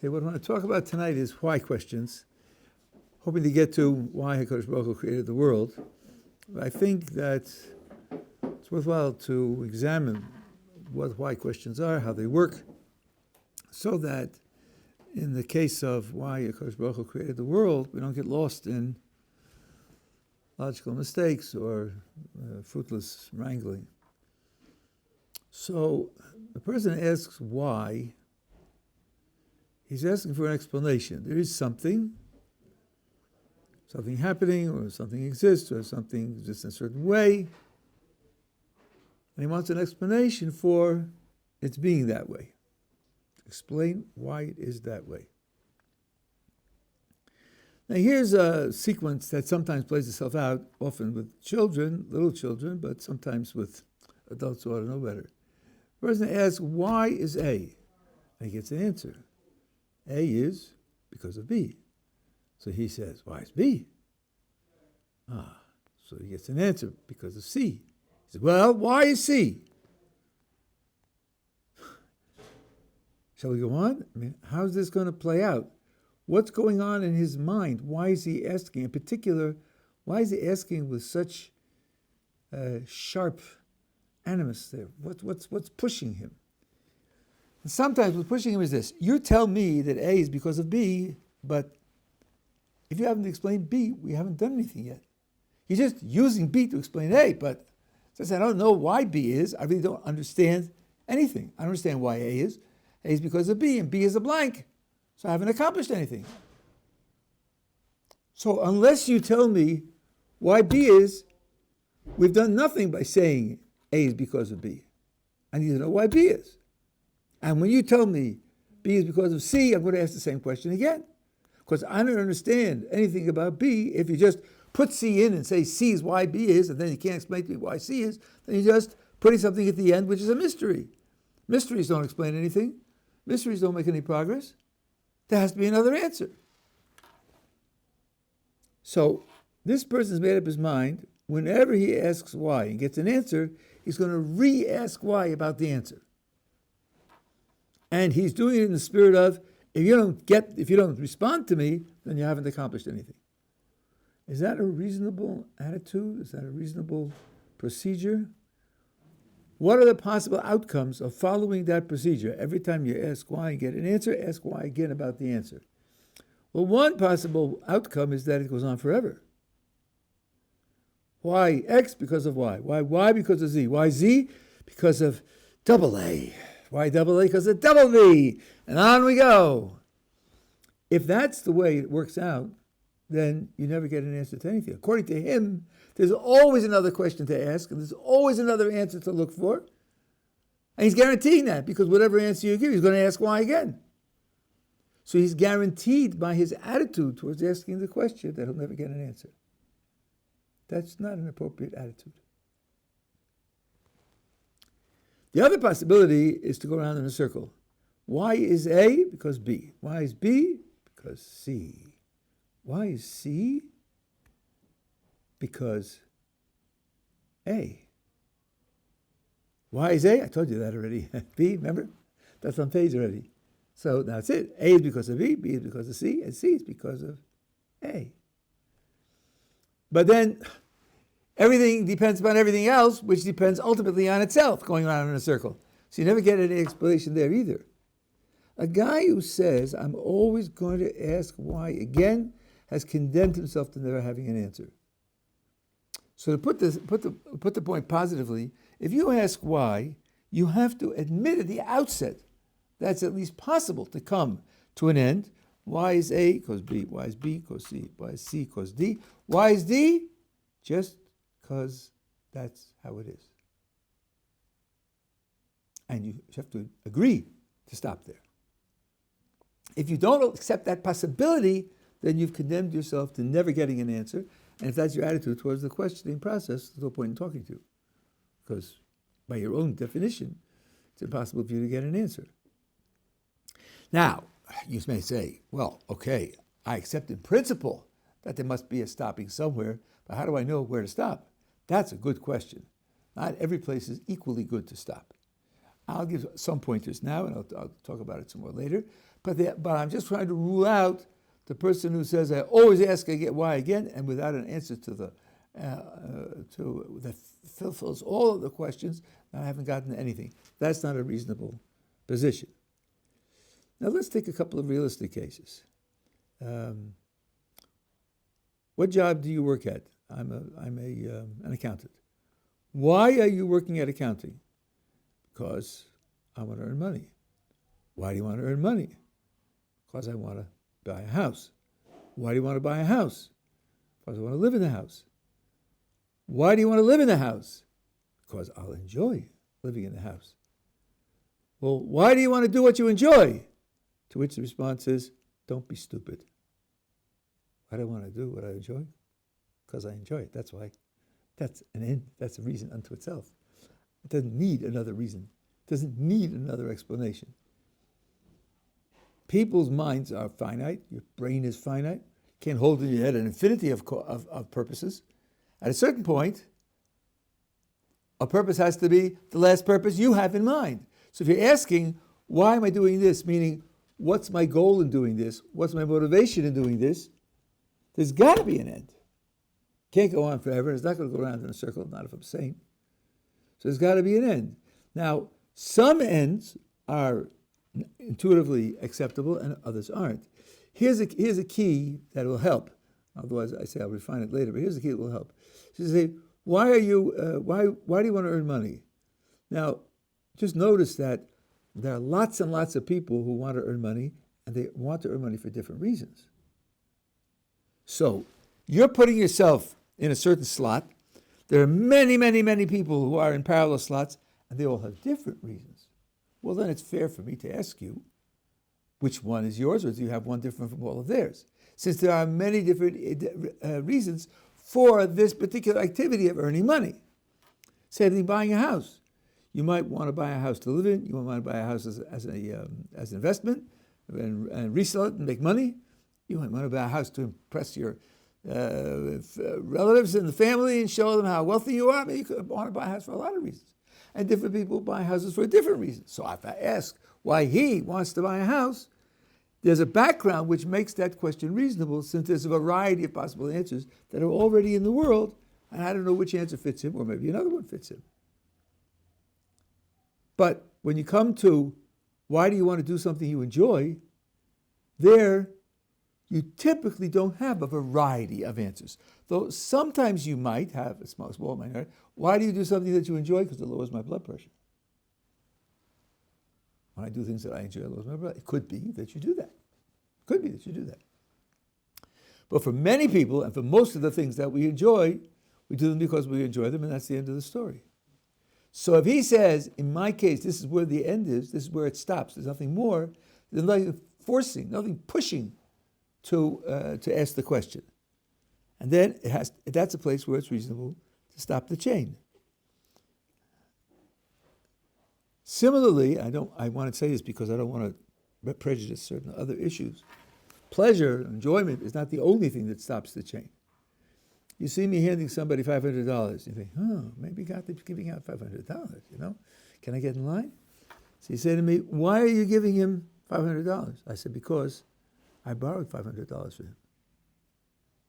Okay, what I want to talk about tonight is why questions, hoping to get to why HaKadosh Baruch Hu created the world. I think that it's worthwhile to examine what why questions are, how they work, so that in the case of why HaKadosh Baruch Hu created the world, we don't get lost in logical mistakes or fruitless wrangling. So the person asks why. He's asking for an explanation. There is something happening, or something exists, or something exists in a certain way, and he wants an explanation for its being that way. Explain why it is that way. Now here's a sequence that sometimes plays itself out, often with children, little children, but sometimes with adults who ought to know better. The person asks, why is A? And he gets an answer. A is because of B. So he says, why is B? So he gets an answer because of C. He says, well, why is C? Shall we go on? I mean, how's this going to play out? What's going on in his mind? Why is he asking? In particular, why is he asking with such sharp animus there? What's pushing him? And sometimes what's pushing him is this. You tell me that A is because of B, but if you haven't explained B, we haven't done anything yet. You're just using B to explain A, but since I don't know why B is, I really don't understand anything. I don't understand why A is. A is because of B, and B is a blank. So I haven't accomplished anything. So unless you tell me why B is, we've done nothing by saying A is because of B. I need to know why B is. And when you tell me B is because of C, I'm going to ask the same question again. Because I don't understand anything about B. If you just put C in and say C is why B is, and then you can't explain to me why C is, then you're just putting something at the end which is a mystery. Mysteries don't explain anything. Mysteries don't make any progress. There has to be another answer. So this person's made up his mind. Whenever he asks why and gets an answer, he's going to re-ask why about the answer. And he's doing it in the spirit of, if you don't respond to me, then you haven't accomplished anything. Is that a reasonable attitude? Is that a reasonable procedure? What are the possible outcomes of following that procedure? Every time you ask why and get an answer, ask why again about the answer. Well, one possible outcome is that it goes on forever. Why X? Because of Y. Why Y? Because of Z. Why Z? Because of double A. Why double A? Because of double V. And on we go. If that's the way it works out, then you never get an answer to anything. According to him, there's always another question to ask, and there's always another answer to look for. And he's guaranteeing that, because whatever answer you give, he's going to ask why again. So he's guaranteed by his attitude towards asking the question that he'll never get an answer. That's not an appropriate attitude. The other possibility is to go around in a circle. Why is A? Because B. Why is B? Because C. Why is C? Because A. Why is A? I told you that already. B, remember? That's on page already. So that's it. A is because of B is because of C, and C is because of A. But then everything depends upon everything else, which depends ultimately on itself, going around in a circle. So you never get any explanation there either. A guy who says, I'm always going to ask why again, has condemned himself to never having an answer. So to put the point positively, if you ask why, you have to admit at the outset that's at least possible to come to an end. Why is A? Because B. Why is B? Because C. Why is C? Because D. Why is D? Just because that's how it is. And you have to agree to stop there. If you don't accept that possibility, then you've condemned yourself to never getting an answer. And if that's your attitude towards the questioning process, there's no point in talking to you. Because by your own definition, it's impossible for you to get an answer. Now, you may say, well, okay, I accept in principle that there must be a stopping somewhere, but how do I know where to stop? That's a good question. Not every place is equally good to stop. I'll give some pointers now, and I'll talk about it some more later. But I'm just trying to rule out the person who says, I always ask why again, and without an answer that fulfills all of the questions, I haven't gotten anything. That's not a reasonable position. Now let's take a couple of realistic cases. What job do you work at? I'm an accountant. Why are you working at accounting? Because I want to earn money. Why do you want to earn money? Because I want to buy a house. Why do you want to buy a house? Because I want to live in the house. Why do you want to live in the house? Because I'll enjoy living in the house. Well, why do you want to do what you enjoy? To which the response is, don't be stupid. Why do I want to do what I enjoy? Because I enjoy it. That's why. That's an end. That's a reason unto itself. It doesn't need another reason. It doesn't need another explanation. People's minds are finite. Your brain is finite. You can't hold in your head an infinity of purposes. At a certain point, a purpose has to be the last purpose you have in mind. So if you're asking, why am I doing this? Meaning, what's my goal in doing this? What's my motivation in doing this? There's got to be an end. Can't go on forever. It's not going to go around in a circle, not if I'm sane. So there's got to be an end. Now, some ends are intuitively acceptable and others aren't. Here's a key that will help. Otherwise, I say I'll refine it later, but here's the key that will help. So you say, why do you want to earn money? Now, just notice that there are lots and lots of people who want to earn money, and they want to earn money for different reasons. So you're putting yourself in a certain slot. There are many, many, many people who are in parallel slots, and they all have different reasons. Well, then it's fair for me to ask you, which one is yours, or do you have one different from all of theirs? Since there are many different reasons for this particular activity of earning money. Same thing buying a house. You might want to buy a house to live in. You might want to buy a house as an investment and resell it and make money. You might want to buy a house to impress your relatives in the family and show them how wealthy you are. I mean, you could want to buy a house for a lot of reasons. And different people buy houses for different reasons. So if I ask why he wants to buy a house, there's a background which makes that question reasonable, since there's a variety of possible answers that are already in the world, and I don't know which answer fits him, or maybe another one fits him. But when you come to why do you want to do something you enjoy, there you typically don't have a variety of answers. Though sometimes you might have a small minority. Why do you do something that you enjoy? Because it lowers my blood pressure. When I do things that I enjoy, it lowers my blood. It could be that you do that. Could be that you do that. But for many people, and for most of the things that we enjoy, we do them because we enjoy them, and that's the end of the story. So if he says, in my case, this is where the end is, this is where it stops, there's nothing more, there's nothing forcing, nothing pushing to ask the question. And then that's a place where it's reasonable to stop the chain. Similarly, I want to say this because I don't want to prejudice certain other issues. Pleasure, enjoyment is not the only thing that stops the chain. You see me handing somebody $500. You think, maybe God is giving out $500, Can I get in line? So you say to me, why are you giving him $500? I said, because I borrowed $500 from him.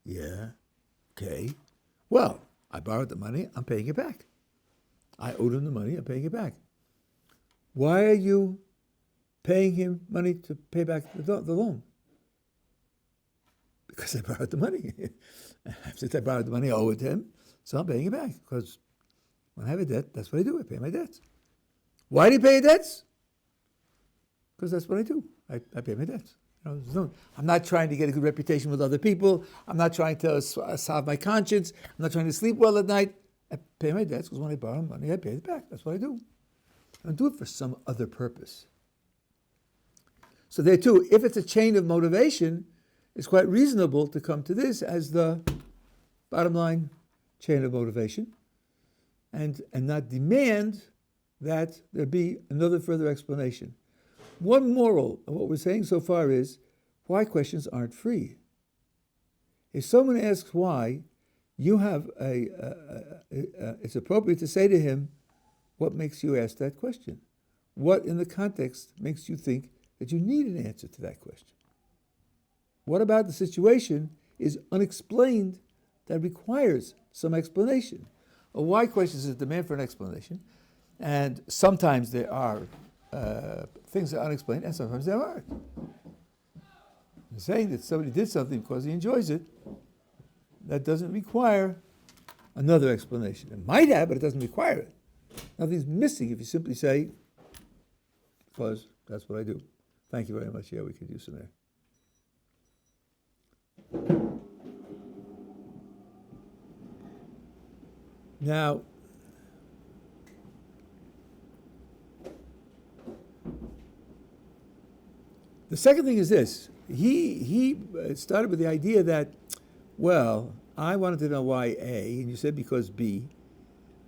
Yeah, okay. Well, I borrowed the money, I'm paying it back. I owed him the money, I'm paying it back. Why are you paying him money to pay back the loan? Because I borrowed the money. Since I borrowed the money, I owe it to him, so I'm paying it back. Because when I have a debt, that's what I do. I pay my debts. Why do you pay your debts? Because that's what I do. I pay my debts. I'm not trying to get a good reputation with other people. I'm not trying to solve my conscience. I'm not trying to sleep well at night. I pay my debts because when I borrow money, I pay it back. That's what I do. I don't do it for some other purpose. So there too, if it's a chain of motivation, it's quite reasonable to come to this as the bottom line chain of motivation and not demand that there be another further explanation. One moral of what we're saying so far is why questions aren't free. If someone asks why, you have it's appropriate to say to him, what makes you ask that question? What in the context makes you think that you need an answer to that question? What about the situation is unexplained that requires some explanation? A why question is a demand for an explanation, and sometimes there are things that are unexplained, and sometimes there aren't. I'm saying that somebody did something because he enjoys it, that doesn't require another explanation. It might have, but it doesn't require it. Nothing's missing if you simply say, because that's what I do. Thank you very much. Yeah, we could use some there. Now, the second thing is this. He started with the idea that, well, I wanted to know why A, and you said because B.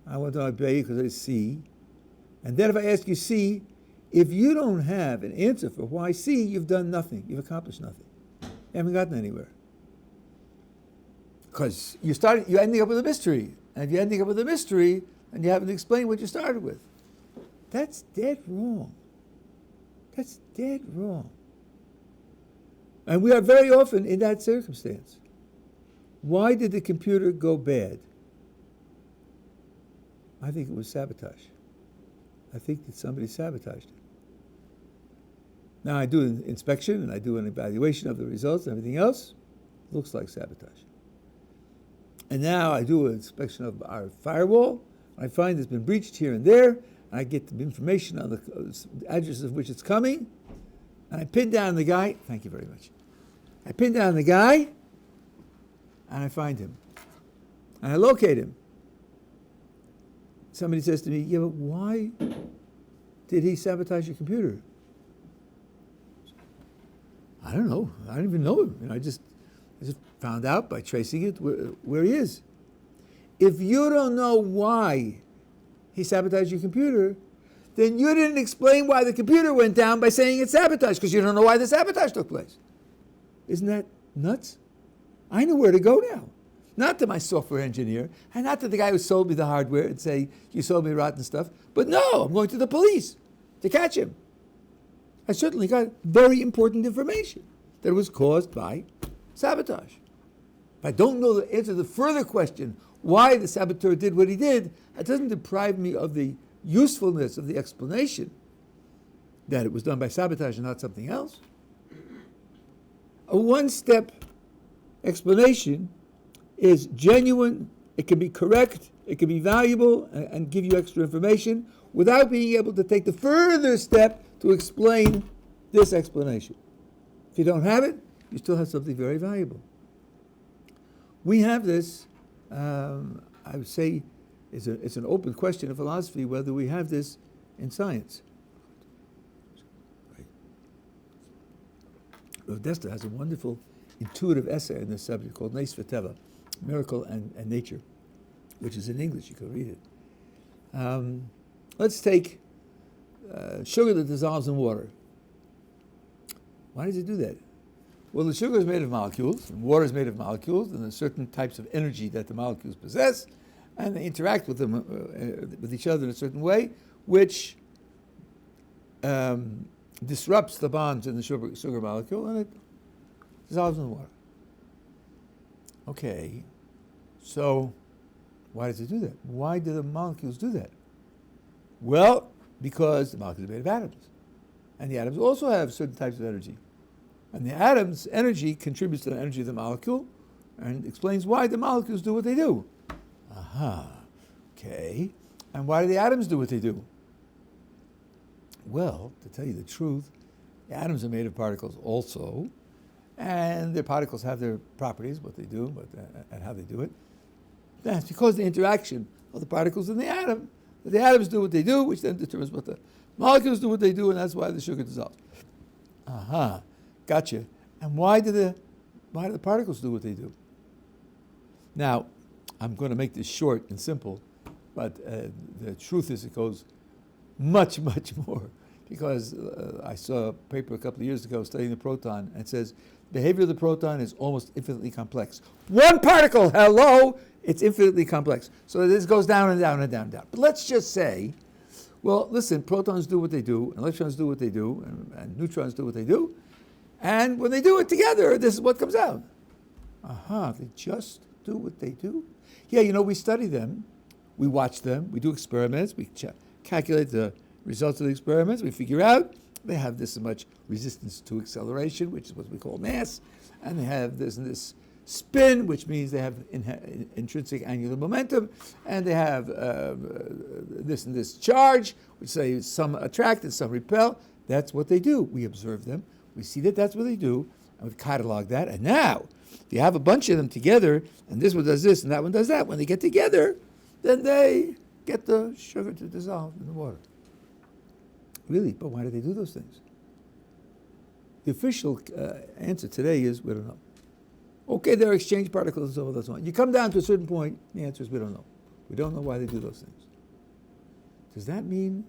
I want to know B because it's C. And then if I ask you C, if you don't have an answer for why C, you've done nothing. You've accomplished nothing. You haven't gotten anywhere. Because you're ending up with a mystery. And if you're ending up with a mystery, and you haven't explained what you started with. That's dead wrong. That's dead wrong. And we are very often in that circumstance. Why did the computer go bad? I think it was sabotage. I think that somebody sabotaged it. Now I do an inspection and I do an evaluation of the results and everything else. Looks like sabotage. And now I do an inspection of our firewall. I find it's been breached here and there. And I get the information on the address of which it's coming. And I pin down the guy. Thank you very much. I pin down the guy and I find him. And I locate him. Somebody says to me, yeah, but why did he sabotage your computer? I don't know. I don't even know him. I just found out by tracing it where he is. If you don't know why he sabotaged your computer, then you didn't explain why the computer went down by saying it's sabotage, because you don't know why the sabotage took place. Isn't that nuts? I know where to go now. Not to my software engineer, and not to the guy who sold me the hardware and say, you sold me rotten stuff, but no, I'm going to the police to catch him. I certainly got very important information that it was caused by sabotage. If I don't know the answer to the further question, why the saboteur did what he did, that doesn't deprive me of the usefulness of the explanation that it was done by sabotage and not something else. A one-step explanation is genuine, it can be correct, it can be valuable, and give you extra information without being able to take the further step to explain this explanation. If you don't have it, you still have something very valuable. We have this, I would say, it's an open question of philosophy whether we have this in science. Odessa has a wonderful intuitive essay on this subject called Nes V'Teva, Miracle and Nature, which is in English. You can read it. Let's take sugar that dissolves in water. Why does it do that? Well, the sugar is made of molecules, and water is made of molecules, and there's certain types of energy that the molecules possess, and they interact with them with each other in a certain way, which disrupts the bonds in the sugar molecule, and it dissolves in the water. Okay, so why does it do that? Why do the molecules do that? Well, because the molecules are made of atoms. And the atoms also have certain types of energy. And the atom's energy contributes to the energy of the molecule and explains why the molecules do what they do. Okay. And why do the atoms do what they do? Well, to tell you the truth, the atoms are made of particles also, and their particles have their properties, what they do, and how they do it. That's because the interaction of the particles in the atom, the atoms do what they do, which then determines what the molecules do what they do, and that's why the sugar dissolves. Gotcha. And why do the particles do what they do? Now, I'm going to make this short and simple, but the truth is it goes much, much more. Because I saw a paper a couple of years ago studying the proton, and it says behavior of the proton is almost infinitely complex. One particle, hello, it's infinitely complex. So this goes down and down and down and down. But let's just say Well, listen, protons do what they do, and electrons do what they do, and neutrons do what they do. And when they do it together, this is what comes out. They just do what they do? Yeah, we study them. We watch them. We do experiments. We calculate the results of the experiments. We figure out they have this much resistance to acceleration, which is what we call mass. And they have this and this spin, which means they have intrinsic angular momentum. And they have this and this charge, which say some attract and some repel. That's what they do. We observe them. We see that that's what they do. And we catalog that. And now, if you have a bunch of them together, and this one does this and that one does that, when they get together, then they get the sugar to dissolve in the water. Really? But why do they do those things? The official answer today is we don't know. Okay, there are exchange particles and so on and so on. You come down to a certain point, the answer is we don't know. We don't know why they do those things. Does that mean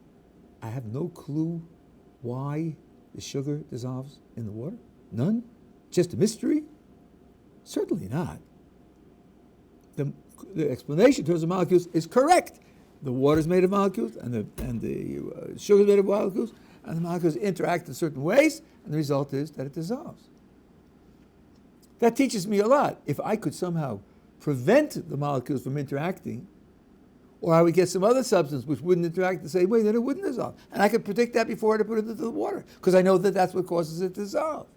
I have no clue why the sugar dissolves in the water? None? Just a mystery? Certainly not. The explanation in terms of molecules is correct. The water is made of molecules, and the sugar is made of molecules, and the molecules interact in certain ways, and the result is that it dissolves. That teaches me a lot. If I could somehow prevent the molecules from interacting, or I would get some other substance which wouldn't interact the same way, then it wouldn't dissolve. And I could predict that before I put it into the water, because I know that that's what causes it to dissolve.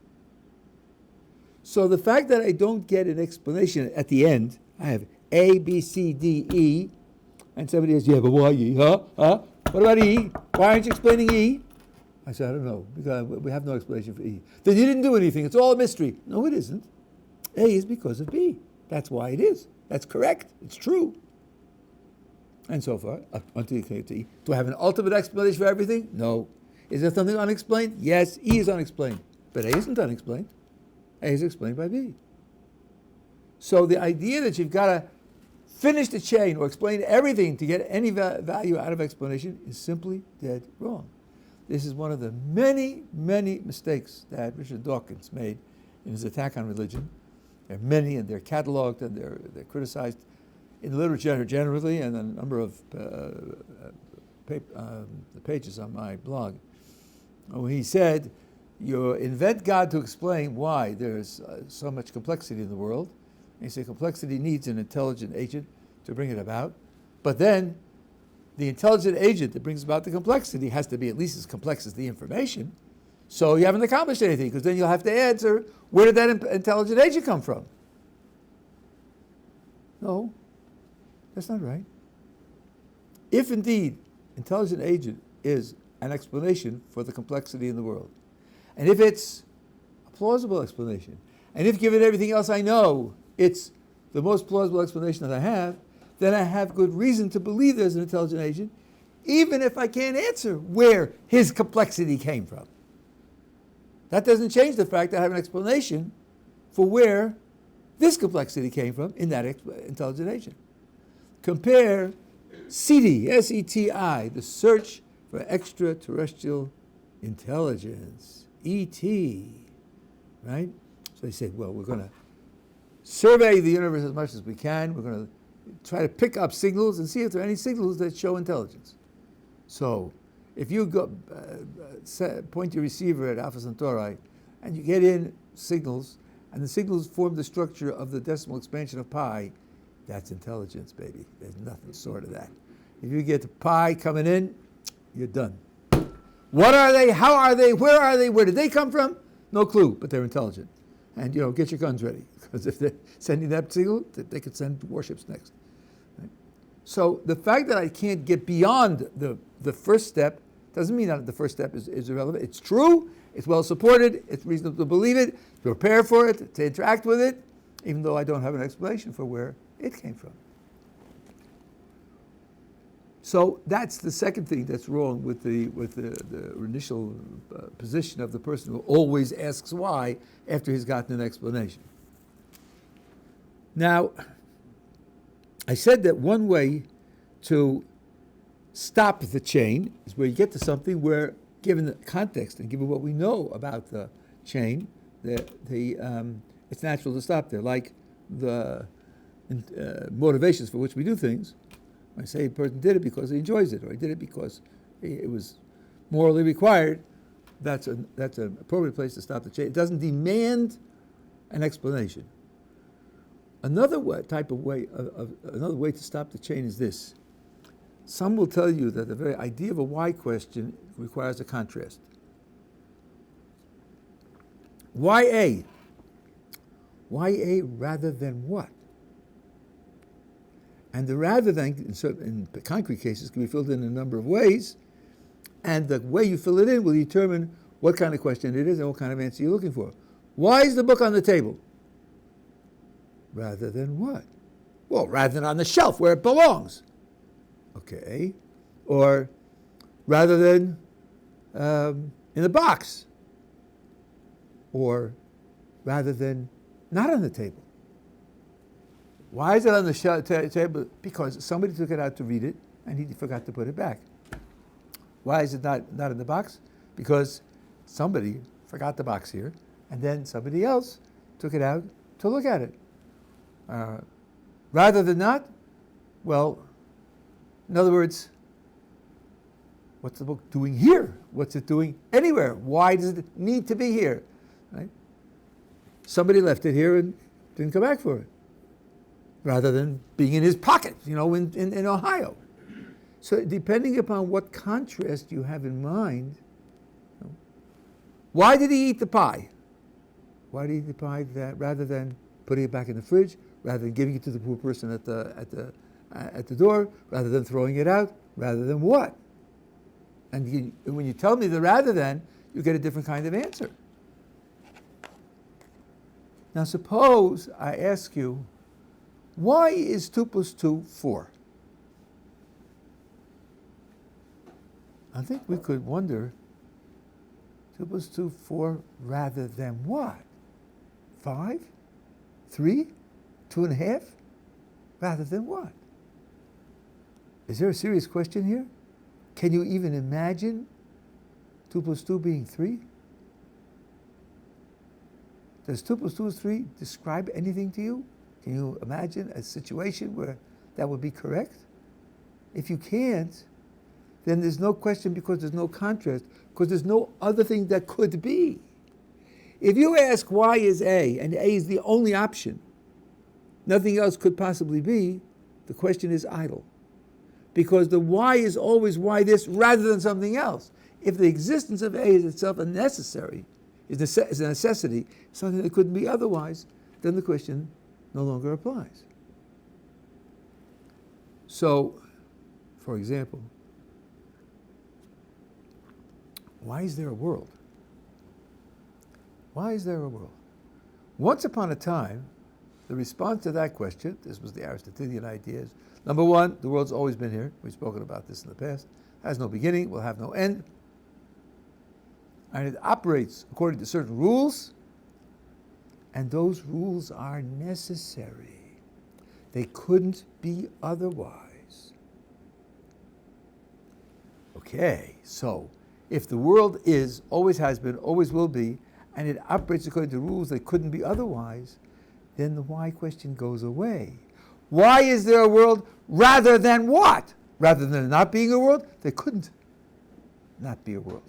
So the fact that I don't get an explanation at the end, I have A, B, C, D, E, and somebody says, yeah, but why E? What about E? Why aren't you explaining E? I said, I don't know, because we have no explanation for E. Then you didn't do anything. It's all a mystery. No, it isn't. A is because of B. That's why it is. That's correct. It's true. And so far, until you get to E. Do I have an ultimate explanation for everything? No. Is there something unexplained? Yes, E is unexplained. But A isn't unexplained. A is explained by B. So the idea that you've got to finish the chain or explain everything to get any value out of explanation is simply dead wrong. This is one of the many, many mistakes that Richard Dawkins made in his attack on religion. There are many, and they're cataloged, and they're criticized in the literature generally, and a number of pages on my blog. He said, you invent God to explain why there's so much complexity in the world. And he said complexity needs an intelligent agent to bring it about. But then the intelligent agent that brings about the complexity has to be at least as complex as the information. So you haven't accomplished anything, because then you'll have to answer, where did that intelligent agent come from? No, that's not right. If indeed intelligent agent is an explanation for the complexity in the world, and if it's a plausible explanation, and if given everything else I know, it's the most plausible explanation that I have, then I have good reason to believe there's an intelligent agent, even if I can't answer where his complexity came from. That doesn't change the fact that I have an explanation for where this complexity came from in that intelligent agent. Compare SETI, S-E-T-I, the search for extraterrestrial intelligence. E.T., right? So they said, well, we're going to survey the universe as much as we can. We're going to try to pick up signals and see if there are any signals that show intelligence. So if you go point your receiver at Alpha Centauri and you get in signals, and the signals form the structure of the decimal expansion of pi, that's intelligence, baby. There's nothing short of that. If you get the pi coming in, you're done. What are they? How are they? Where are they? Where did they come from? No clue, but they're intelligent. And, get your guns ready, because if they're sending that signal, they could send warships next. Right? So the fact that I can't get beyond the first step doesn't mean that the first step is irrelevant. It's true, it's well supported, it's reasonable to believe it, to prepare for it, to interact with it, even though I don't have an explanation for where it came from. So that's the second thing that's wrong with the initial position of the person who always asks why after he's gotten an explanation. Now, I said that one way to stop the chain is where you get to something where, given the context and given what we know about the chain, it's natural to stop there, like the motivations for which we do things. I say a person did it because he enjoys it, or he did it because it was morally required, that's an appropriate place to stop the chain. It doesn't demand an explanation. Another way to stop the chain is this. Some will tell you that the very idea of a why question requires a contrast. Why A? Why A rather than what? And the rather than, in concrete cases, can be filled in a number of ways, and the way you fill it in will determine what kind of question it is and what kind of answer you're looking for. Why is the book on the table? Rather than what? Well, rather than on the shelf where it belongs. Okay. Or rather than in the box. Or rather than not on the table. Why is it on the table? Because somebody took it out to read it and he forgot to put it back. Why is it not in the box? Because somebody forgot the box here and then somebody else took it out to look at it. Rather than not, well, in other words, what's the book doing here? What's it doing anywhere? Why does it need to be here? Right? Somebody left it here and didn't come back for it, rather than being in his pocket, in Ohio. So depending upon what contrast you have in mind, why did he eat the pie? Why did he eat the pie rather than putting it back in the fridge, rather than giving it to the poor person at the door, rather than throwing it out, rather than what? And when you tell me the rather than, you get a different kind of answer. Now suppose I ask you, why is 2 plus 2 4? I think we could wonder, 2 plus 2, 4, rather than what? 5? 3? 2.5? Rather than what? Is there a serious question here? Can you even imagine 2 plus 2 being 3? Does 2 plus 2 is 3 describe anything to you? Can you imagine a situation where that would be correct? If you can't, then there's no question because there's no contrast, because there's no other thing that could be. If you ask why is A, and A is the only option, nothing else could possibly be, the question is idle. Because the why is always why this rather than something else. If the existence of A is itself a necessary, is a necessity, something that couldn't be otherwise, then the question no longer applies. So, for example, why is there a world? Why is there a world? Once upon a time, the response to that question, this was the Aristotelian ideas. Number one, the world's always been here. We've spoken about this in the past. Has no beginning, will have no end. And it operates according to certain rules, and those rules are necessary. They couldn't be otherwise. Okay, so if the world is, always has been, always will be, and it operates according to rules that couldn't be otherwise, then the why question goes away. Why is there a world rather than what? Rather than not being a world, there couldn't not be a world.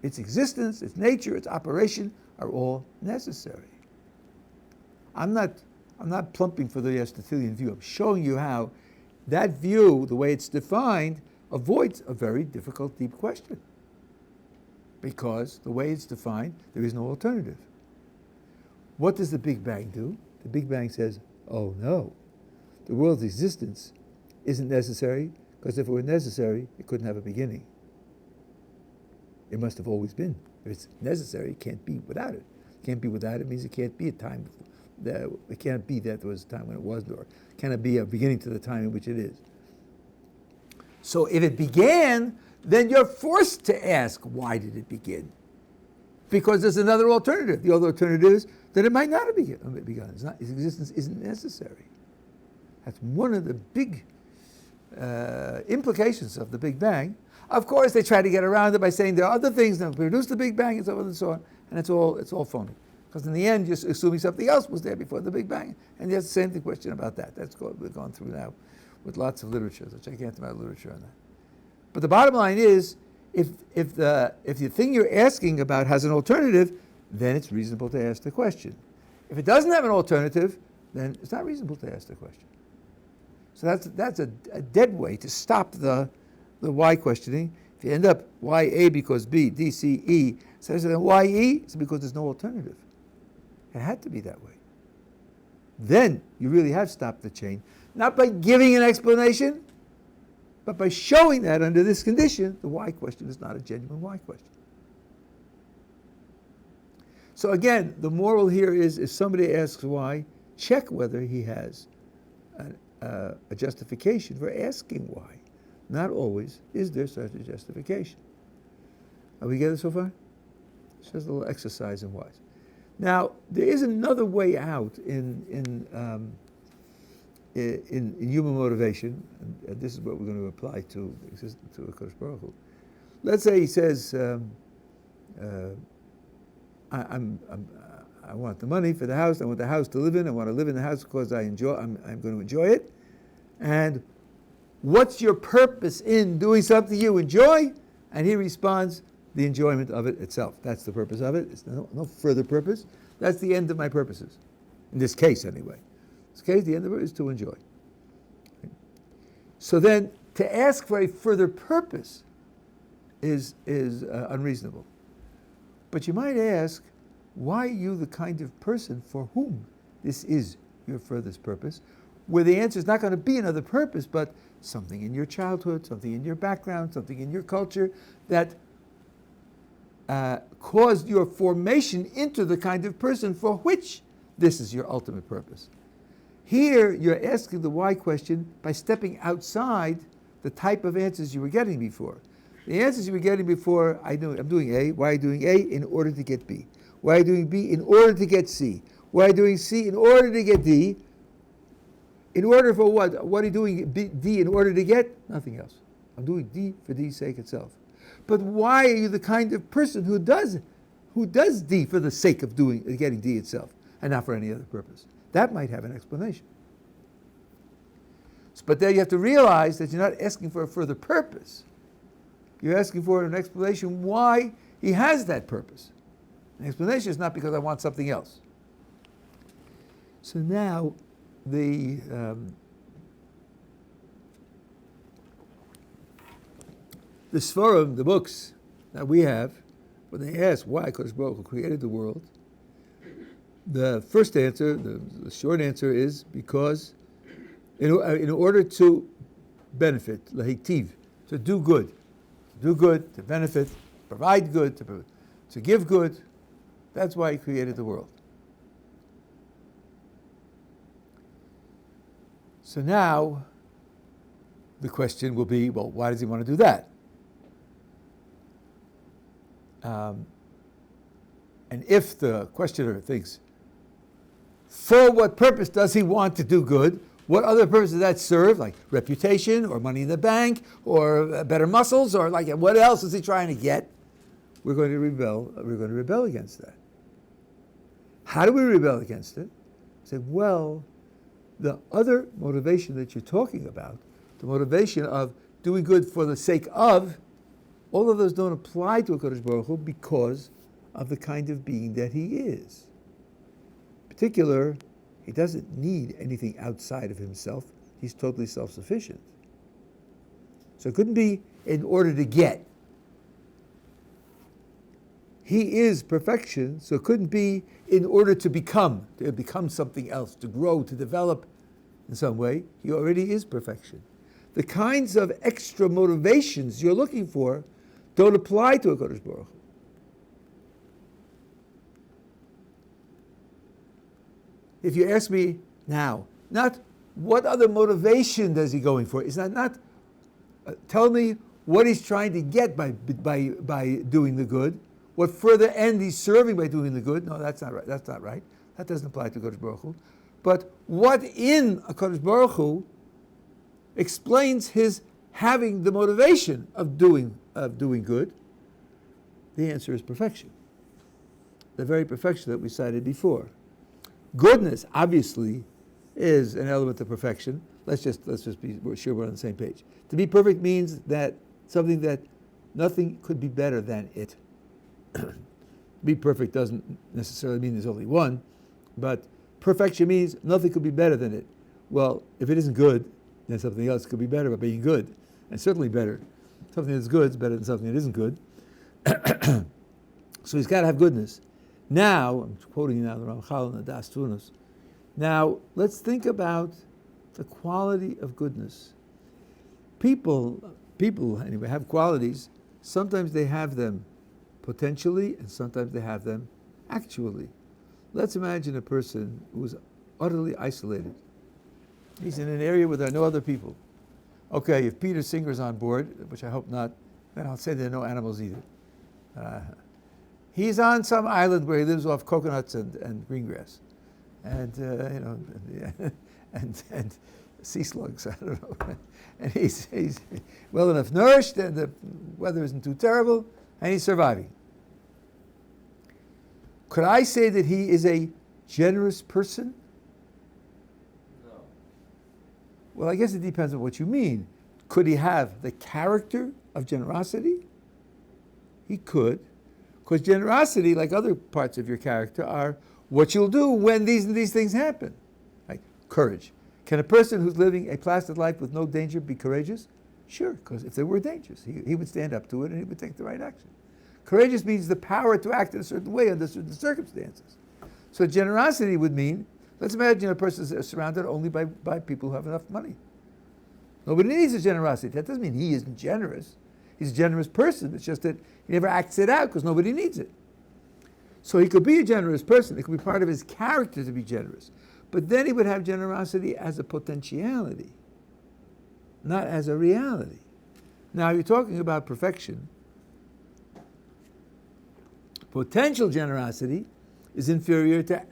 Its existence, its nature, its operation are all necessary. I'm not plumping for the Aristotelian view. I'm showing you how that view, the way it's defined, avoids a very difficult, deep question. Because the way it's defined, there is no alternative. What does the Big Bang do? The Big Bang says, oh no, the world's existence isn't necessary, because if it were necessary, it couldn't have a beginning. It must have always been. If it's necessary, it can't be without it. It can't be without it means it can't be a time. It can't be that there was a time when it wasn't, or cannot be a beginning to the time in which it is. So if it began, then you're forced to ask, why did it begin? Because there's another alternative. The other alternative is that it might not have begun. Its existence isn't necessary. That's one of the big implications of the Big Bang. Of course, they try to get around it by saying there are other things that produce the Big Bang and so on and so on, and it's all phony. Because in the end, you're assuming something else was there before the Big Bang, and there's the same question about that. That's what we're going through now with lots of literature. So check out my literature on that. But the bottom line is, if the thing you're asking about has an alternative, then it's reasonable to ask the question. If it doesn't have an alternative, then it's not reasonable to ask the question. So that's a dead way to stop the why questioning. If you end up why A because B, D, C, E, so then why E? It's because there's no alternative. It had to be that way. Then you really have stopped the chain, not by giving an explanation, but by showing that under this condition, the why question is not a genuine why question. So again, the moral here is, if somebody asks why, check whether he has a justification for asking why. Not always is there such a justification. Are we together so far? It's just a little exercise in whys. Now, there is another way out in human motivation, and this is what we're going to apply to HaKadosh Baruch Hu. Let's say he says, I want the money for the house. I want the house to live in. I want to live in the house because I'm going to enjoy it. And what's your purpose in doing something you enjoy? And he responds, the enjoyment of it itself. That's the purpose of it. It's no further purpose. That's the end of my purposes. In this case, anyway. In this case, the end of it is to enjoy. So then, to ask for a further purpose is unreasonable. But you might ask, why are you the kind of person for whom this is your furthest purpose? Where the answer is not going to be another purpose, but something in your childhood, something in your background, something in your culture that caused your formation into the kind of person for which this is your ultimate purpose. Here, you're asking the why question by stepping outside the type of answers you were getting before. The answers you were getting before, I'm doing A. Why are you doing A? In order to get B. Why are you doing B? In order to get C. Why are you doing C? In order to get D. In order for what? What are you doing D in order to get? Nothing else. I'm doing D for D's sake itself. But why are you the kind of person who does D for the sake of getting D itself, and not for any other purpose? That might have an explanation. But then you have to realize that you're not asking for a further purpose. You're asking for an explanation why he has that purpose. The explanation is not because I want something else. So now the Sforim, the books that we have, when they ask why Kodesh Baruch Hu created the world, the first answer, the short answer is because in order to benefit, lahitiv, to do good, to benefit, provide good, to give good, that's why he created the world. So now the question will be, well, why does he want to do that? And if the questioner thinks, for what purpose does he want to do good? What other purpose does that serve? Like reputation, or money in the bank, or better muscles, or like what else is he trying to get? We're going to rebel. We're going to rebel against that. How do we rebel against it? Say, well, the other motivation that you're talking about, the motivation of doing good for the sake of, all of those don't apply to HaKadosh Baruch Hu because of the kind of being that he is. In particular, he doesn't need anything outside of himself. He's totally self-sufficient. So it couldn't be in order to get. He is perfection, so it couldn't be in order to become something else, to grow, to develop in some way. He already is perfection. The kinds of extra motivations you're looking for don't apply to HaKadosh Baruch Hu. If you ask me now, not what other motivation does he going for? It's not tell me what he's trying to get by doing the good, what further end he's serving by doing the good. No, that's not right. That's not right. That doesn't apply to HaKadosh Baruch Hu. But what in HaKadosh Baruch Hu explains his having the motivation of doing good? The answer is perfection. The very perfection that we cited before. Goodness, obviously, is an element of perfection, let's just be sure we're on the same page. To be perfect means that something that nothing could be better than it. Be perfect doesn't necessarily mean there's only one, but perfection means nothing could be better than it. Well, if it isn't good, then something else could be better by being good, and certainly better. Something that's good is better than something that isn't good. So he's got to have goodness. Now, I'm quoting now the Ramchal and the Das Tunas. Now, let's think about the quality of goodness. People anyway, have qualities. Sometimes they have them potentially, and sometimes they have them actually. Let's imagine a person who's utterly isolated. He's in an area where there are no other people. Okay, if Peter Singer's on board, which I hope not, then I'll say there are no animals either. He's on some island where he lives off coconuts and green grass, and and sea slugs. I don't know. And he's well enough nourished, and the weather isn't too terrible, and he's surviving. Could I say that he is a generous person? No. Well, I guess it depends on what you mean. Could he have the character of generosity? He could. Because generosity, like other parts of your character, are what you'll do when these and these things happen. Like courage. Can a person who's living a placid life with no danger be courageous? Sure, because if there were dangers, he would stand up to it and he would take the right action. Courageous means the power to act in a certain way under certain circumstances. So generosity would mean, let's imagine a person is surrounded only by people who have enough money. Nobody needs his generosity. That doesn't mean he isn't generous. He's a generous person. It's just that he never acts it out because nobody needs it. So he could be a generous person. It could be part of his character to be generous. But then he would have generosity as a potentiality, not as a reality. Now, you're talking about perfection. Potential generosity is inferior to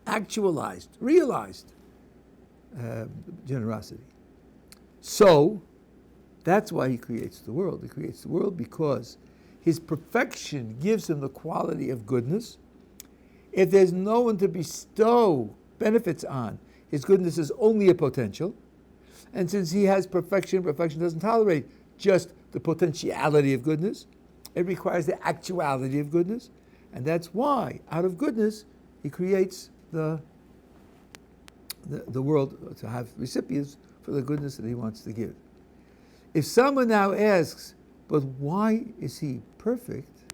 actualized, realized generosity. So, that's why he creates the world. He creates the world because his perfection gives him the quality of goodness. If there's no one to bestow benefits on, his goodness is only a potential. And since he has perfection, perfection doesn't tolerate just the potentiality of goodness. It requires the actuality of goodness. And that's why, out of goodness, he creates the world to have recipients for the goodness that he wants to give. If someone now asks, but why is he perfect?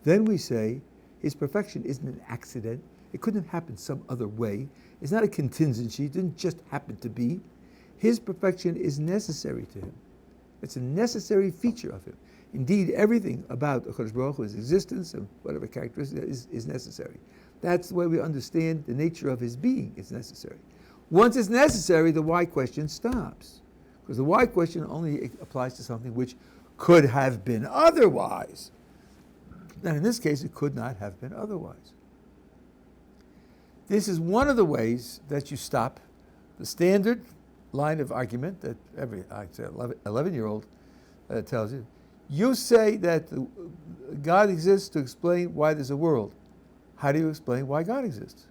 Then we say, his perfection isn't an accident. It couldn't have happened some other way. It's not a contingency. It didn't just happen to be. His perfection is necessary to him. It's a necessary feature of him. Indeed, everything about HaKadosh Baruch Hu's existence and whatever characteristic is necessary. That's the way we understand the nature of his being. It's necessary. Once it's necessary, the why question stops. Because the why question only applies to something which could have been otherwise. And in this case, it could not have been otherwise. This is one of the ways that you stop the standard line of argument that every 11-year-old tells you. You say that God exists to explain why there's a world. How do you explain why God exists?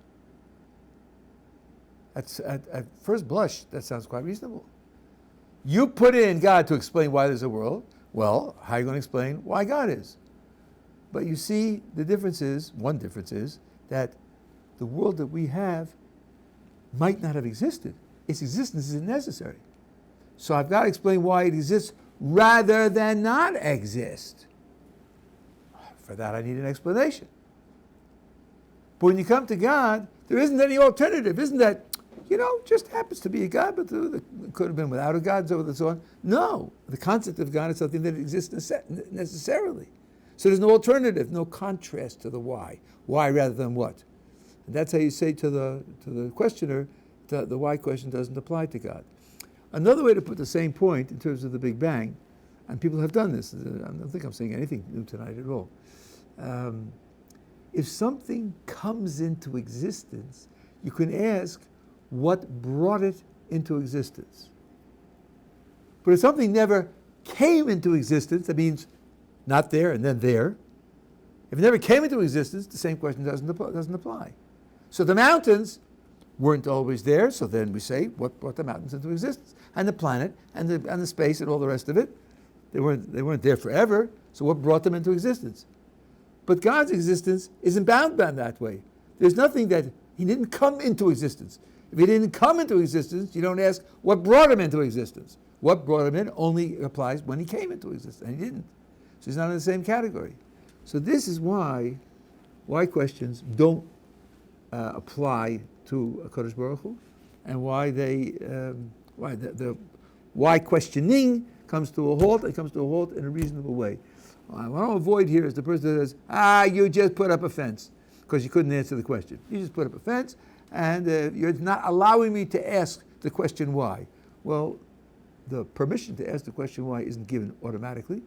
At first blush, that sounds quite reasonable. You put in God to explain why there's a world. Well, how are you going to explain why God is? But you see, one difference is that the world that we have might not have existed. Its existence isn't necessary. So I've got to explain why it exists rather than not exist. For that, I need an explanation. But when you come to God, there isn't any alternative. Isn't that, just happens to be a God, but it could have been without a God, and so on. No, the concept of God is something that exists necessarily. So there's no alternative, no contrast to the why. Why rather than what? And that's how you say to the questioner, the why question doesn't apply to God. Another way to put the same point in terms of the Big Bang, and people have done this, I don't think I'm saying anything new tonight at all. If something comes into existence, you can ask what brought it into existence. But if something never came into existence, that means not there and then there. If it never came into existence, the same question doesn't apply. So the mountains weren't always there, so then we say, what brought the mountains into existence? And the planet, and the space, and all the rest of it. They weren't there forever, so what brought them into existence? But God's existence isn't bound by that way. There's nothing that he didn't come into existence. If he didn't come into existence, you don't ask what brought him into existence. What brought him in only applies when he came into existence, and he didn't. So he's not in the same category. So this is why questions don't apply to a Kodesh Baruch Hu, and why questioning comes to a halt. It comes to a halt in a reasonable way. What I want to avoid here is the person that says, you just put up a fence because you couldn't answer the question. You just put up a fence, and you're not allowing me to ask the question why. Well, the permission to ask the question why isn't given automatically.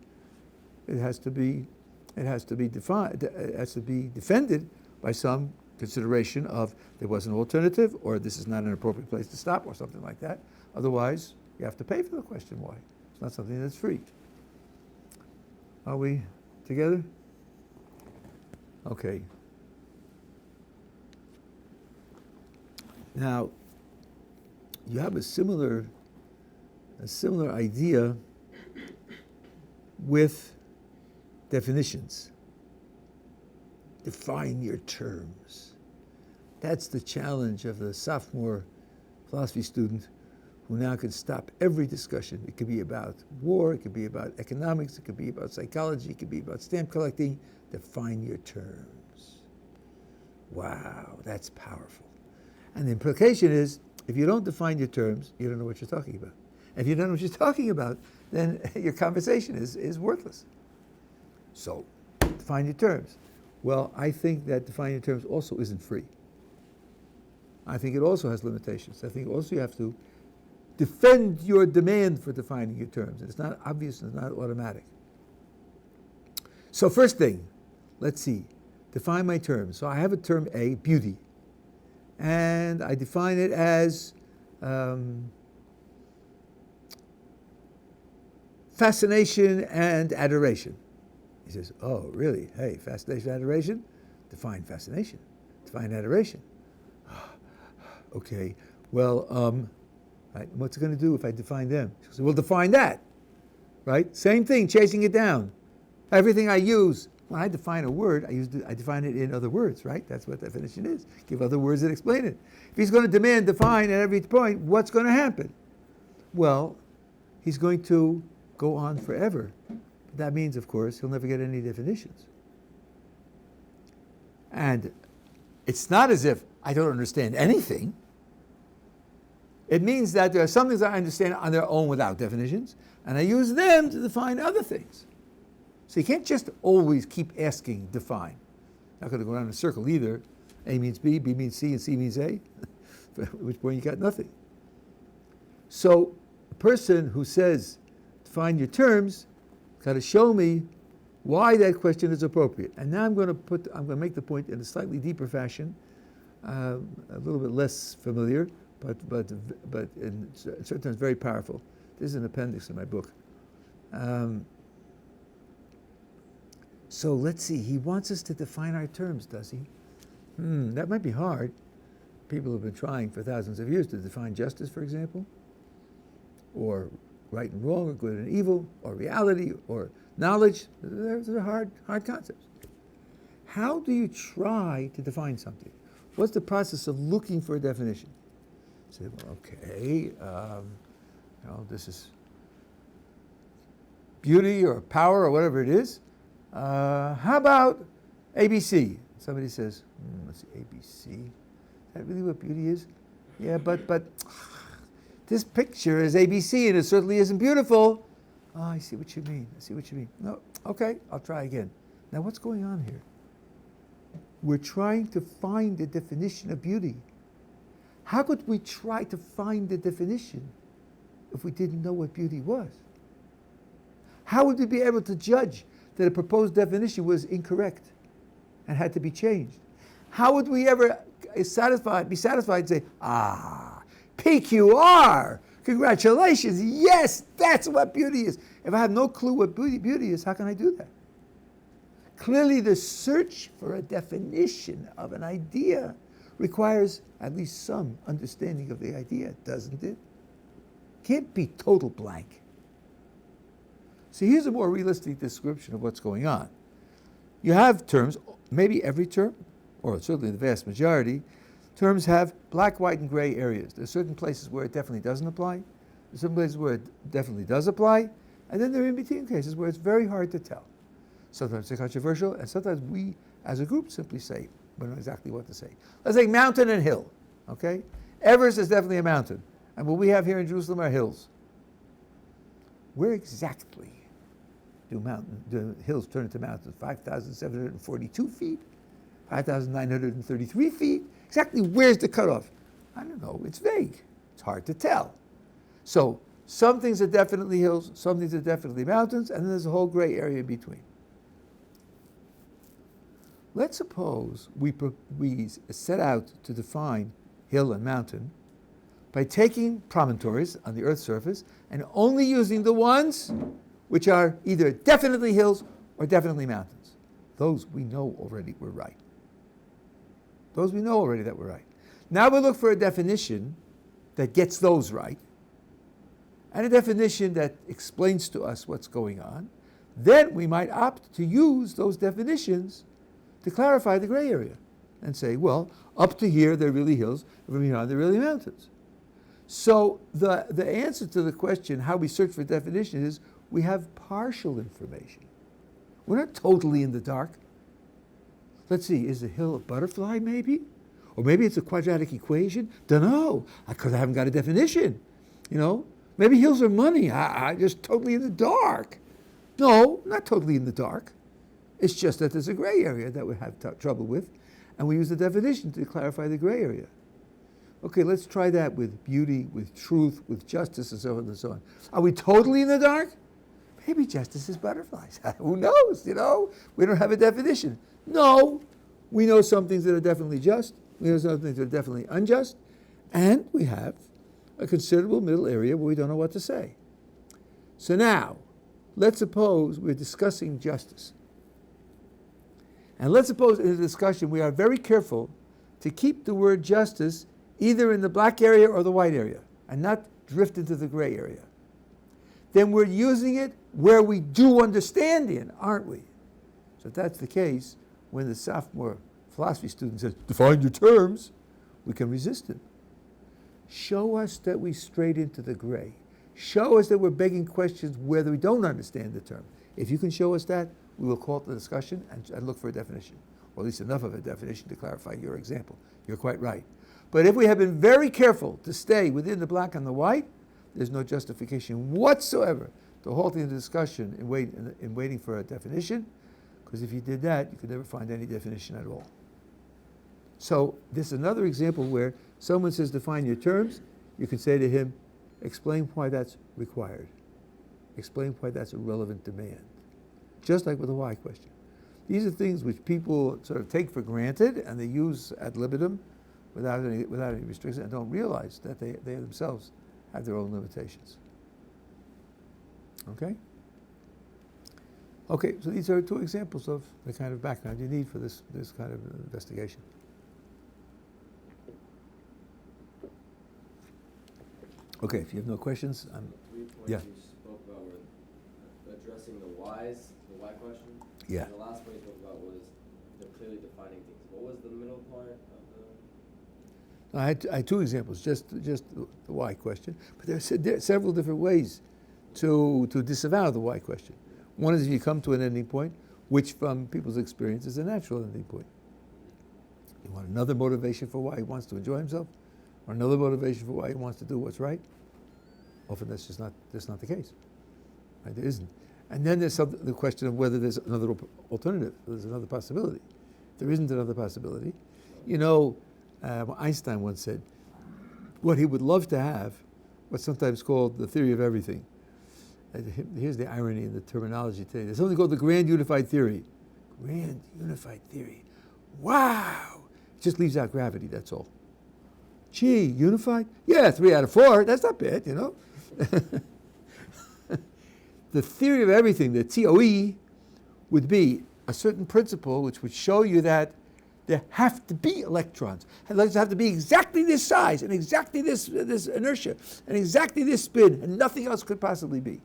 It has to be defined. It has to be defended by some consideration of there was an alternative, or this is not an appropriate place to stop, or something like that. Otherwise, you have to pay for the question why. It's not something that's free. Are we together? Okay. Now, you have a similar idea with definitions. Define your terms. That's the challenge of the sophomore philosophy student who now can stop every discussion. It could be about war, it could be about economics, it could be about psychology, it could be about stamp collecting. Define your terms. Wow, that's powerful. And the implication is, if you don't define your terms, you don't know what you're talking about. If you don't know what you're talking about, then your conversation is worthless. So, define your terms. Well, I think that defining your terms also isn't free. I think it also has limitations. I think also you have to defend your demand for defining your terms. It's not obvious, it's not automatic. So first thing, let's see, define my terms. So I have a term A, beauty, and I define it as fascination and adoration. He says, oh, really? Hey, fascination, adoration? Define fascination. Define adoration. Okay, well, right, what's it going to do if I define them? He says, well, define that, right? Same thing, chasing it down. Everything I use, when I define a word, I define it in other words, right? That's what definition is. Give other words that explain it. If he's going to demand define at every point, what's going to happen? Well, he's going to go on forever. That means, of course, he'll never get any definitions. And it's not as if I don't understand anything. It means that there are some things I understand on their own without definitions, and I use them to define other things. So you can't just always keep asking, define. Not going to go around in a circle either. A means B, B means C, and C means A, at which point you got nothing. So a person who says, define your terms, got to show me why that question is appropriate. And now I'm going to make the point in a slightly deeper fashion, a little bit less familiar, but in certain terms very powerful. This is an appendix in my book. So let's see. He wants us to define our terms, does he? That might be hard. People have been trying for thousands of years to define justice, for example, or right and wrong, or good and evil, or reality, or knowledge. Those are hard concepts. How do you try to define something? What's the process of looking for a definition? Say, well, okay, this is beauty or power or whatever it is. How about ABC? Somebody says, let's see, ABC. Is that really what beauty is? Yeah, but this picture is ABC and it certainly isn't beautiful. Oh, I see what you mean. No, okay, I'll try again. Now, what's going on here? We're trying to find the definition of beauty. How could we try to find the definition if we didn't know what beauty was? How would we be able to judge that a proposed definition was incorrect and had to be changed? How would we ever be satisfied and say, PQR, congratulations, yes, that's what beauty is. If I have no clue what beauty is, how can I do that? Clearly the search for a definition of an idea requires at least some understanding of the idea, doesn't it? Can't be total blank. So here's a more realistic description of what's going on. You have terms, maybe every term, or certainly the vast majority, terms have black, white, and gray areas. There's certain places where it definitely doesn't apply. There's some places where it definitely does apply. And then there are in-between cases where it's very hard to tell. Sometimes they're controversial, and sometimes we, as a group, simply say, we don't know exactly what to say. Let's say mountain and hill, okay? Everest is definitely a mountain. And what we have here in Jerusalem are hills. Where exactly do hills turn into mountains? 5,742 feet? 5,933 feet? Exactly where's the cutoff? I don't know. It's vague. It's hard to tell. So some things are definitely hills, some things are definitely mountains, and then there's a whole gray area in between. Let's suppose we set out to define hill and mountain by taking promontories on the Earth's surface and only using the ones which are either definitely hills or definitely mountains. Those we know already were right. Those we know already that were right. Now we look for a definition that gets those right, and a definition that explains to us what's going on. Then we might opt to use those definitions to clarify the gray area and say, well, up to here they're really hills, from here on they're really mountains. So the answer to the question, how we search for definition, is we have partial information. We're not totally in the dark. Let's see, is the hill a butterfly maybe? Or maybe it's a quadratic equation? Dunno, because I haven't got a definition. You know, maybe hills are money. I'm just totally in the dark. No, not totally in the dark. It's just that there's a gray area that we have trouble with, and we use the definition to clarify the gray area. Okay, let's try that with beauty, with truth, with justice, and so on and so on. Are we totally in the dark? Maybe justice is butterflies. Who knows, you know? We don't have a definition. No, we know some things that are definitely just, we know some things that are definitely unjust, and we have a considerable middle area where we don't know what to say. So now, let's suppose we're discussing justice. And let's suppose in the discussion we are very careful to keep the word justice either in the black area or the white area, and not drift into the gray area. Then we're using it where we do understand in, aren't we? So if that's the case, when the sophomore philosophy student says, define your terms, we can resist it. Show us that we strayed into the gray. Show us that we're begging questions whether we don't understand the term. If you can show us that, we will call it the discussion and look for a definition, or at least enough of a definition to clarify your example. You're quite right. But if we have been very careful to stay within the black and the white, there's no justification whatsoever to halting the discussion in waiting for a definition, because if you did that, you could never find any definition at all. So this is another example where someone says define your terms, you can say to him, explain why that's required. Explain why that's a relevant demand. Just like with the why question. These are things which people sort of take for granted and they use ad libitum without any restriction, and don't realize that they themselves have their own limitations. Okay? Okay, so these are two examples of the kind of background you need for this kind of investigation. Okay, if you have no questions, Three points yeah. you spoke about were addressing the whys, the why question. Yeah. And the last point you spoke about was clearly defining things. What was the middle part of the... I had two examples, just the why question. But there are several different ways to disavow the why question. One is if you come to an ending point, which from people's experience is a natural ending point. You want another motivation for why he wants to enjoy himself, or another motivation for why he wants to do what's right. Often that's not the case. Right? There isn't. And then there's the question of whether there's another alternative, there's another possibility. If there isn't another possibility, you know, Einstein once said, what he would love to have, what's sometimes called the theory of everything. Here's the irony in the terminology today. There's something called the grand unified theory. Grand unified theory. Wow! It just leaves out gravity, that's all. Gee, unified? Yeah, 3 out of 4. That's not bad, you know. The theory of everything, the TOE, would be a certain principle which would show you that there have to be electrons. Electrons have to be exactly this size, and exactly this inertia, and exactly this spin, and nothing else could possibly be.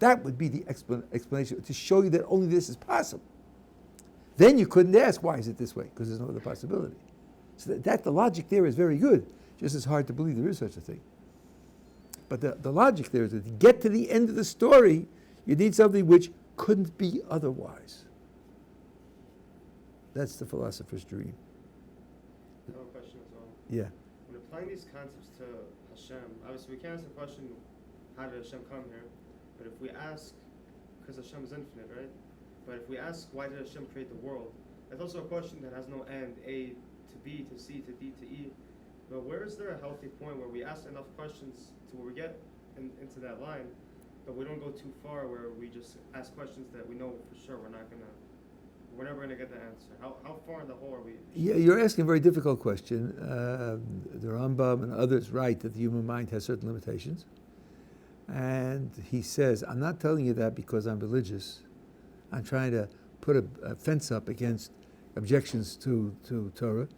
That would be the explanation, to show you that only this is possible. Then you couldn't ask, why is it this way? Because there's no other possibility. So the logic there is very good. Just as hard to believe there is such a thing. But the logic there is that to get to the end of the story, you need something which couldn't be otherwise. That's the philosopher's dream. I have a question as well. Yeah. When applying these concepts to Hashem, obviously we can't ask the question, how did Hashem come here? But if we ask, because Hashem is infinite, right? But if we ask, why did Hashem create the world? That's also a question that has no end, A to B to C to D to E. But where is there a healthy point where we ask enough questions to where we get into that line, but we don't go too far where we just ask questions that we know for sure we're never gonna get the answer. How far in the hole are we? Yeah, you're asking a very difficult question. The Rambam and others write that the human mind has certain limitations. And he says, I'm not telling you that because I'm religious. I'm trying to put a fence up against objections to Torah.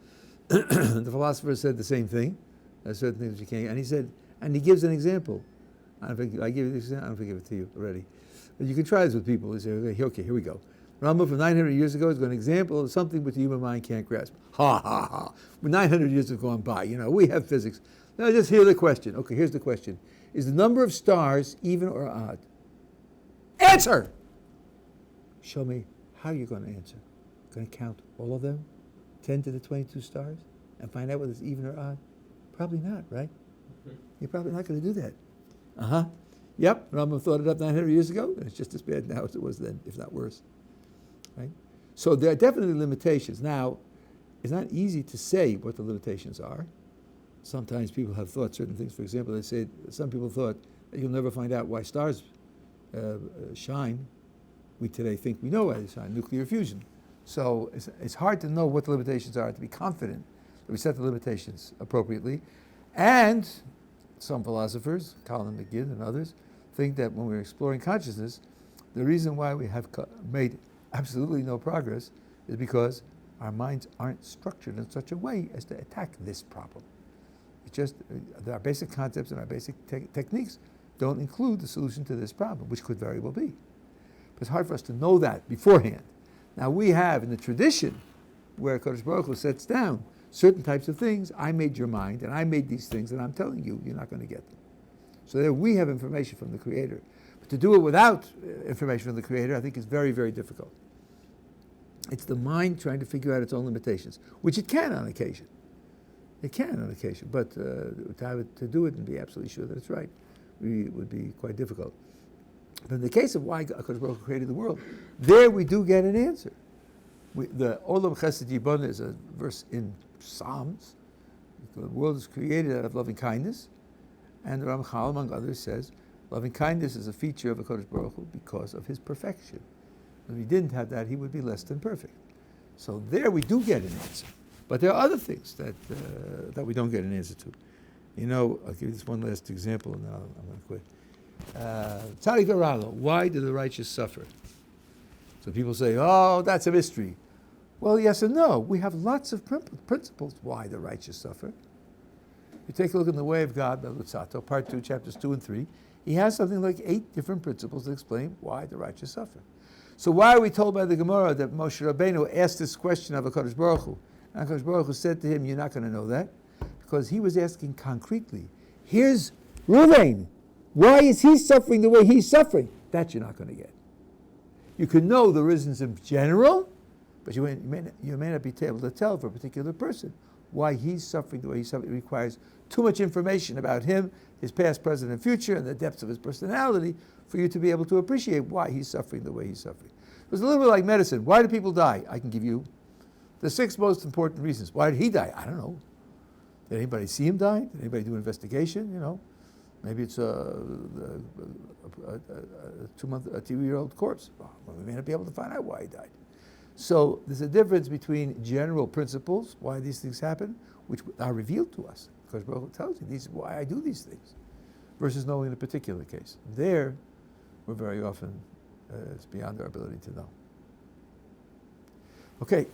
The philosopher said the same thing. There's certain things you can't. And he said, and he gives an example. I give you this example. I don't think I give it to you already. But you can try this with people. You say, okay, here we go. Rambam from 900 years ago is an example of something which the human mind can't grasp. Ha, ha, ha. 900 years have gone by. We have physics. Now just hear the question. Okay, here's the question. Is the number of stars even or odd? Answer! Show me how you're going to answer. Going to count all of them? 10 to the 22 stars? And find out whether it's even or odd? Probably not, right? You're probably not going to do that. Uh-huh. Yep, Rambam thought it up 900 years ago, and it's just as bad now as it was then, if not worse. Right? So there are definitely limitations. Now, it's not easy to say what the limitations are. Sometimes people have thought certain things. For example, they say some people thought that you'll never find out why stars shine. We today think we know why they shine, nuclear fusion. So it's hard to know what the limitations are, to be confident that we set the limitations appropriately. And some philosophers, Colin McGinn and others, think that when we're exploring consciousness, the reason why we have made absolutely no progress is because our minds aren't structured in such a way as to attack this problem. It's just our basic concepts and our basic techniques don't include the solution to this problem, which could very well be. But it's hard for us to know that beforehand. Now we have in the tradition where Kodesh Baruch Hu sets down certain types of things. I made your mind, and I made these things, and I'm telling you, you're not going to get them. So there we have information from the Creator. But to do it without information from the Creator, I think is very, very difficult. It's the mind trying to figure out its own limitations, which it can on occasion. It can on occasion, but to do it and be absolutely sure that it's right would be quite difficult. But in the case of why HaKadosh Baruch Hu created the world, there we do get an answer. The Olam Chesed Yiboneh is a verse in Psalms. The world is created out of loving kindness, and the Ramchal, among others, says loving kindness is a feature of HaKadosh Baruch Hu because of his perfection. If he didn't have that, he would be less than perfect. So there we do get an answer. But there are other things that we don't get an answer to. I'll give you this one last example, and then I'm going to quit. Tzadik v'Ralo, why do the righteous suffer? So people say, oh, that's a mystery. Well, yes and no. We have lots of principles why the righteous suffer. You take a look in the Way of God, Lutzato, Part 2, Chapters 2 and 3. He has something like 8 different principles that explain why the righteous suffer. So why are we told by the Gemara that Moshe Rabbeinu asked this question of HaKadosh Baruch Hu? And HaKadosh Baruch Hu said to him, you're not going to know that. Because he was asking concretely, here's Ruvain. Why is he suffering the way he's suffering? That you're not going to get. You can know the reasons in general, but you may not be able to tell for a particular person why he's suffering the way he's suffering. It requires too much information about him, his past, present, and future, and the depths of his personality for you to be able to appreciate why he's suffering the way he's suffering. It's a little bit like medicine. Why do people die? I can give you the 6 most important reasons. Why did he die? I don't know. Did anybody see him die? Did anybody do an investigation? Maybe it's a 2-year-old corpse. Well, we may not be able to find out why he died. So there's a difference between general principles, why these things happen, which are revealed to us, because Baruch Hu tells you, this is why I do these things, versus knowing in a particular case. There, we're very often, it's beyond our ability to know. Okay.